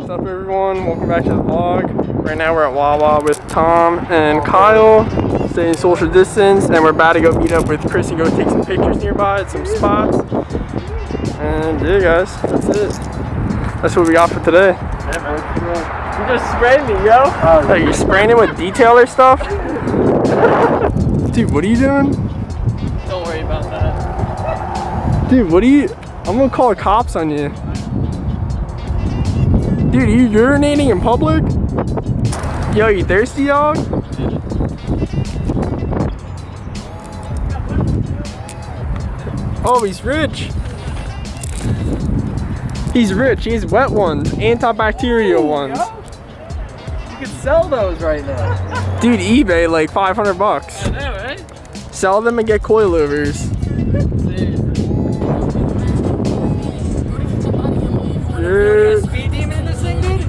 What's up everyone, welcome back to the vlog. Right now we're at Wawa with Tom and Kyle, staying social distance, and we're about to go meet up with Chris and go take some pictures nearby at some spots. And yeah guys, that's it. That's what we got for today. Yeah, man. You just sprayed me, yo. Oh, you spraying it with detailer stuff? Dude, what are you doing? Don't worry about that. Dude, what are you... I'm gonna call the cops on you. Dude, are you urinating in public? Yo, you thirsty, dog? Oh, he's rich. He's rich. He has wet ones, antibacterial ones. You can sell those right now. Dude, eBay like 500 bucks. I know, right? Sell them and get coilovers. Seriously. Speed demon in this thing, dude?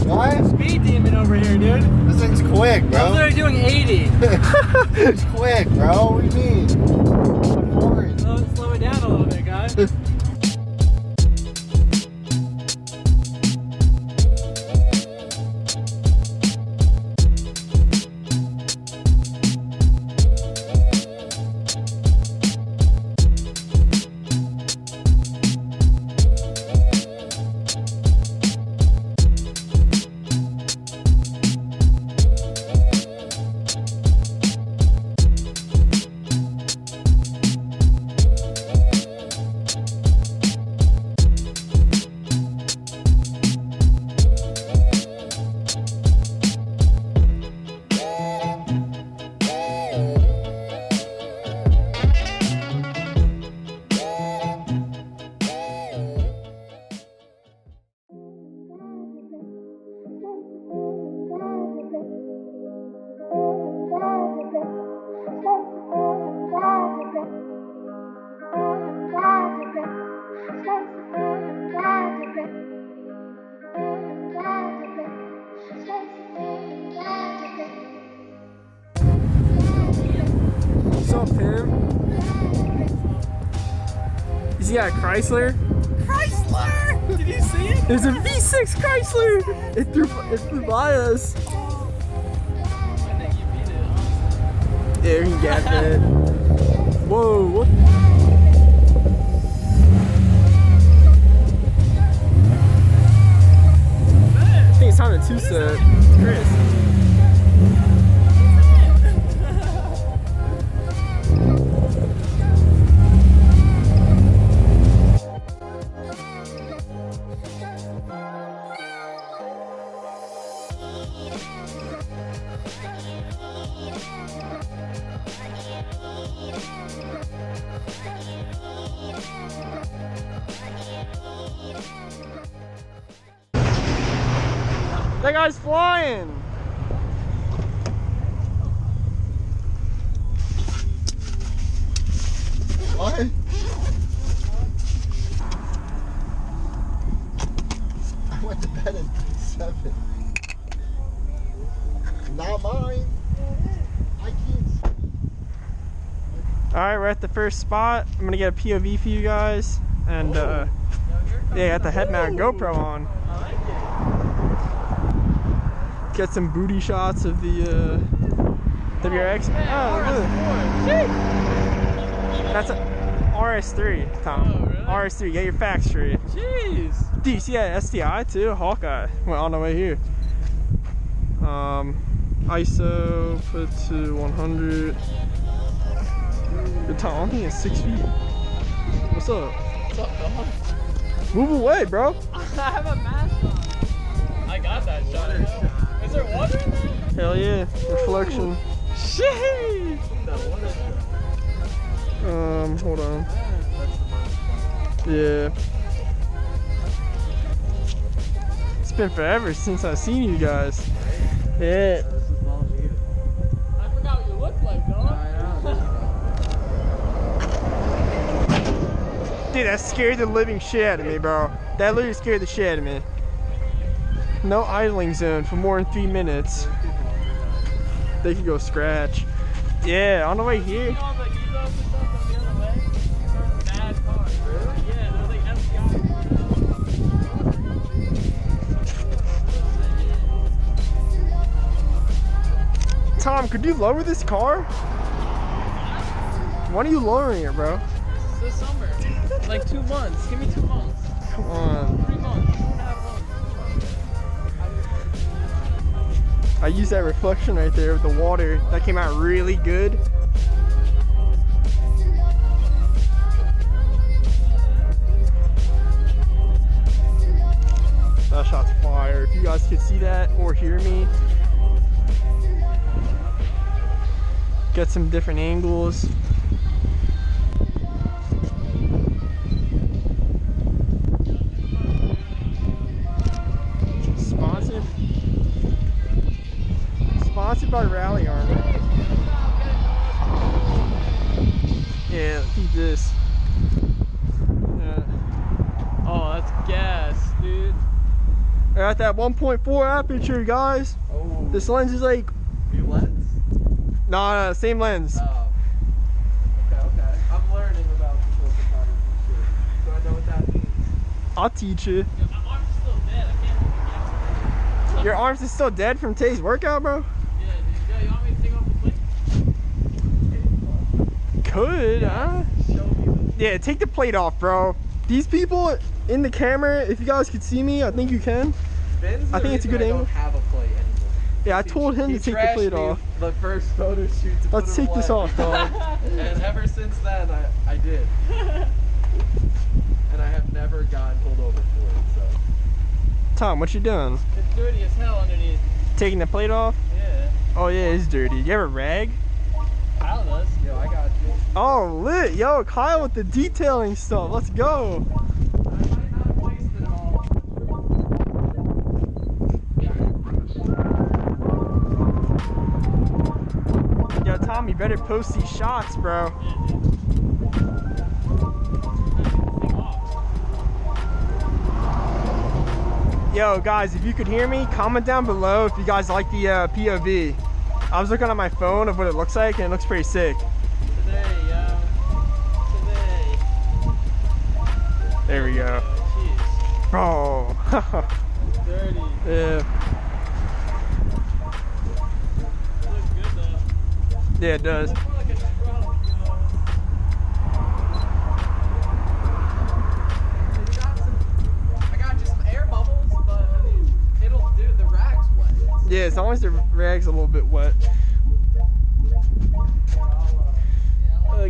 What? Speed demon over here, dude. This thing's quick, I'm bro. literally doing 80. It's quick, bro. What do you mean? Slow it down a little bit, guys. What's up, Tim? Is he got a Chrysler? Chrysler! Did you see it? There's a V6 Chrysler! It flew by us. I think you beat it, honestly. Yeah, he got it. Whoa, what? I think it's time to two-set. Chris. That guy's flying! What? I went to bed at 7. Not mine. I can't. Alright, we're at the first spot. I'm gonna get a POV for you guys. And yeah, got the head mount GoPro on. I like it. Get some booty shots of the WRX. That's a RS3, Tom. Oh, really? RS3, get your facts straight. Jeez. Dude, you see that STI too? Hawkeye. Went on the way here. ISO put to 100. Good Tom, I don't think it's 6 feet. What's up? What's up, dog? Move away, bro. I have a mask on. I got that shot. Is there water in there? Hell yeah, reflection. Sheesh. Hold on. Yeah. It's been forever since I've seen you guys. Yeah. I forgot what you look like, dog. Dude, that scared the living shit out of me, bro. That literally scared the shit out of me. No idling zone for more than 3 minutes. They could go scratch. Yeah, on the way here. Tom, could you lower this car? Why are you lowering it, bro? It's the summer. Like 2 months. Give me 2 months. Come on. 3 months. 2.5 months. I used that reflection right there with the water. That came out really good. That shot's fire. If you guys could see that or hear me. Get some different angles. Sponsored by Rally Armor. Yeah, keep this. Yeah. Oh, that's gas, dude. We're at that 1.4 aperture, guys. Oh. This lens is like, New lens? no, same lens. Oh. Okay. I'm learning about visual photography shit. So I know what that means. I'll teach you. Yeah, my arm's still dead. I can't. Your arms is still dead from today's workout, bro? Yeah, dude. Yo, you want me to take off the plate? Could, huh? Show me. Yeah, take the plate off, bro. These people in the camera, if you guys could see me, I think you can. Ben's I think it's a good I angle. don't have a plate anymore. Yeah, I told him to take the plate off. The first photo shoot to Let's put it take this away. off, dog. And ever since then, I did. And I have never gotten pulled over for it, so. Tom, what you doing? It's dirty as hell underneath. Taking the plate off? Yeah. Oh yeah, it's dirty. You have a rag? Kyle does. Yo, I got you. Oh, lit. Yo, Kyle with the detailing stuff. Let's go. I might not waste it all. Yo, Tom, you better post these shots, bro. Yo, guys, if you could hear me, comment down below if you guys like the POV. I was looking at my phone of what it looks like, and it looks pretty sick. Today, yo. Today. There we go. Jeez. Bro. Dirty. Yeah. Looks good though. Yeah, it does. Looks more like a truck, you know. I got just some air bubbles, but I mean, it'll do. The rag's wet. Yeah, as long as the rag's a little bit wet.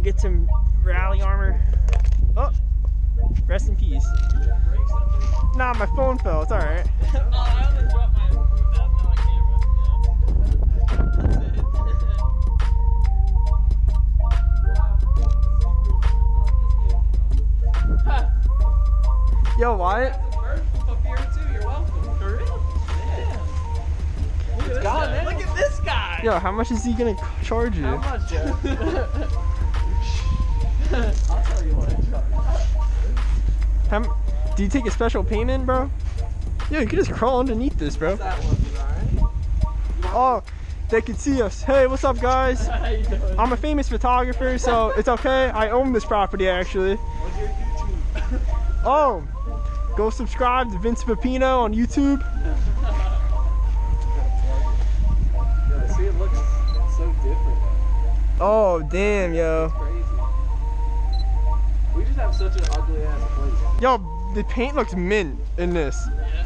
Get some Rally Armor. Oh, rest in peace. Break something. Nah, my phone fell. It's all right. Oh, I only dropped my Yo, Wyatt. bird poop up here too. You're welcome. For real? Yeah. It's gone, man. Look at this guy. Yo, how much is he gonna charge you? How much, Joe? I'll tell you what I charge. Do you take a special payment, bro? Yo, you can just crawl underneath this, bro. That one's alright. Oh, they can see us. Hey, what's up, guys? How you doing? I'm a famous photographer, so it's okay. I own this property, actually. What's your YouTube? Oh, go subscribe to Vince Pepino on YouTube. Yeah, see, it looks so different. Oh, damn, yo. Crazy. We just have such an ugly ass place. Yo, the paint looks mint in this. Yeah.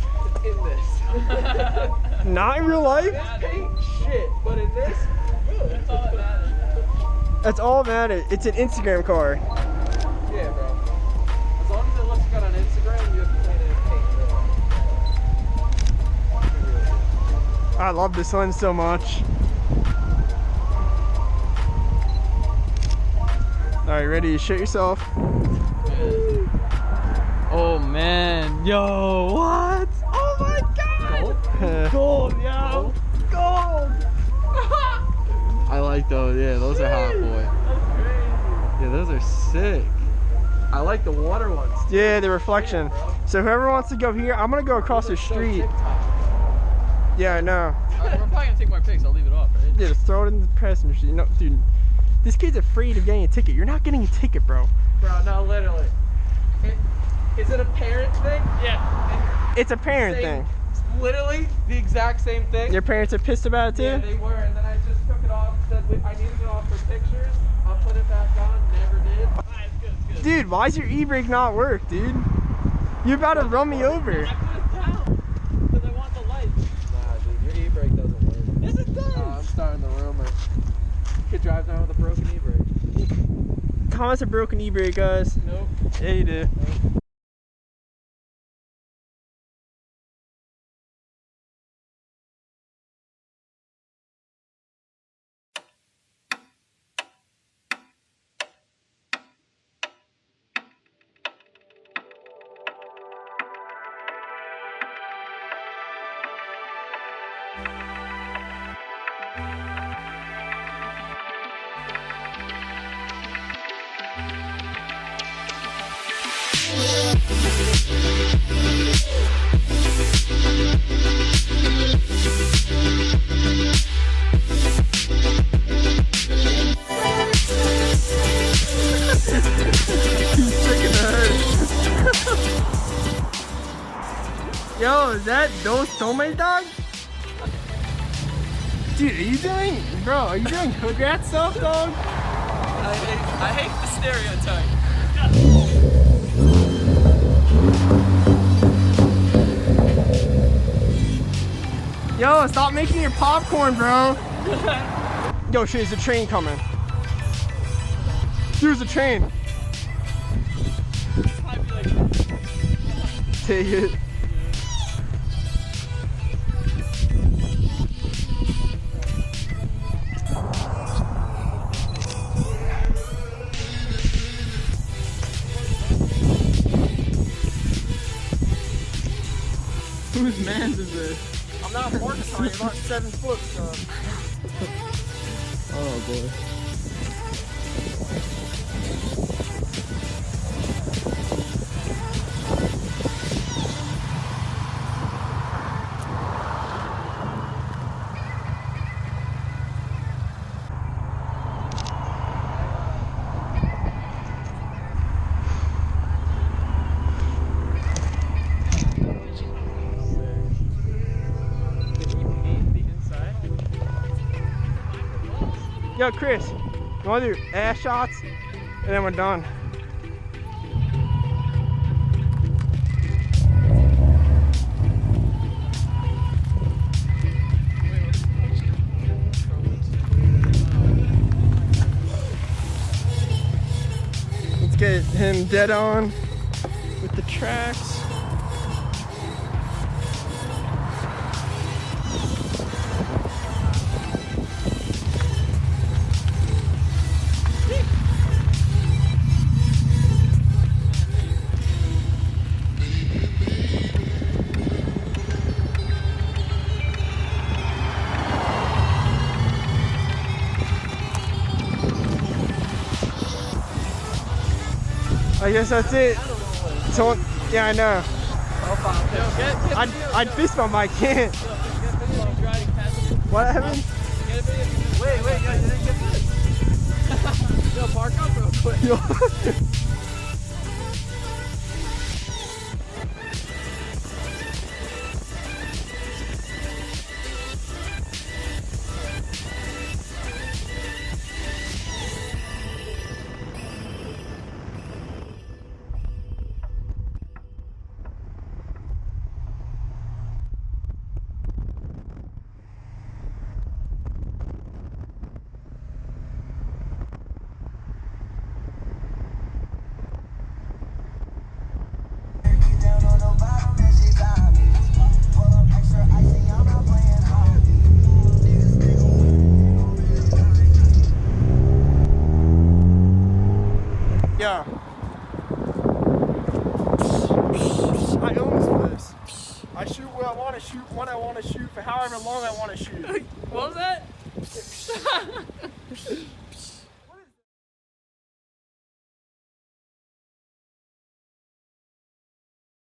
In this. Not in real life. This paint shit, but in this, good. That's all that matters. That's all that matters. It's an Instagram car. Yeah, bro. As long as it looks good on Instagram, you have to clean it in paint. I love this lens so much. Alright, ready to shit yourself? Oh man, yo, what? Oh my god! Gold, yo! Gold! I like those, yeah, those are hot, boy. That's crazy. Yeah, those are sick. I like the water ones. Yeah, the reflection. So whoever wants to go here, I'm gonna go across the street. Yeah, I know. We're probably gonna take more pics, I'll leave it off, right? Yeah, just throw it in the passenger seat. No, dude, this kid's afraid of getting a ticket. You're not getting a ticket, bro. Bro, no, literally. Is it a parent thing? Yeah. It's a parent thing. Literally the exact same thing. Your parents are pissed about it too? Yeah, they were, and then I just took it I needed it off for pictures. I'll put it back on. Never did. Alright, it's good. Dude, why does your e-brake not work, dude? You're about to run me over. I put it down because I want the lights. Nah, dude, your e-brake doesn't work. Yes, it does. I'm starting the rumor. You could drive down with a broken e-brake. Tom has a broken e-brake, guys. Nope. Yeah, you do. Nope. Yo, is that Dos Tomes dog? Dude, are you doing hood rat stuff, dog? I hate the stereotype. Yo, stop making your popcorn, bro. Yo, shit, there's a train coming. There's a train. Take it. Whose man's is this? I'm not working on it, about 7 foot, so. Oh boy. Yo, Chris, you wanna do ass shots? And then we're done. Let's get him dead on with the tracks. I guess that's it. So, yeah, I know. I'd fist bump, I can't. What happened? Wait, guys, you didn't get this. Yo, park up real quick. Yeah. I own this. I shoot what I want to shoot, when I want to shoot, for however long I want to shoot. What was that?